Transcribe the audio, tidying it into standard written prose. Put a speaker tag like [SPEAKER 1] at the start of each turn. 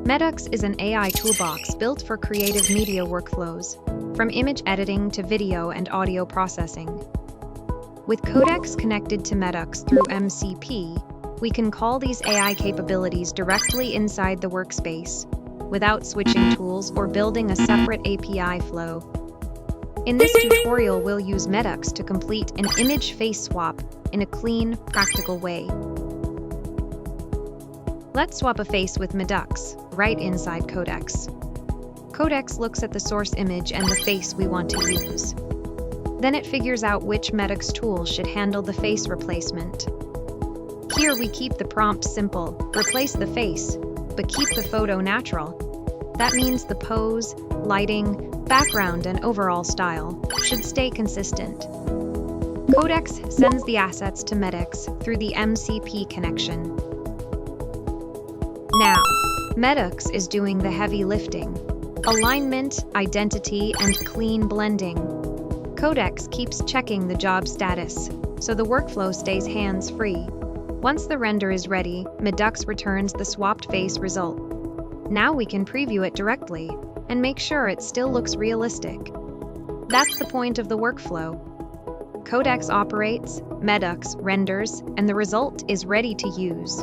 [SPEAKER 1] Medux is an AI toolbox built for creative media workflows, from image editing to video and audio processing. With Codex connected to Medux through MCP, we can call these AI capabilities directly inside the workspace, without switching tools or building a separate API flow. In this tutorial, we'll use Medux to complete an image face swap in a clean, practical way. Let's swap a face with Medux, right inside Codex. Codex looks at the source image and the face we want to use. Then it figures out which Medux tool should handle the face replacement. Here we keep the prompt simple, replace the face, but keep the photo natural. That means the pose, lighting, background, and overall style should stay consistent. Codex sends the assets to Medux through the MCP connection. Now, Medux is doing the heavy lifting: alignment, identity, and clean blending. Codex keeps checking the job status, so the workflow stays hands-free. Once the render is ready, Medux returns the swapped face result. Now we can preview it directly and make sure it still looks realistic. That's the point of the workflow. Codex operates, Medux renders, and the result is ready to use.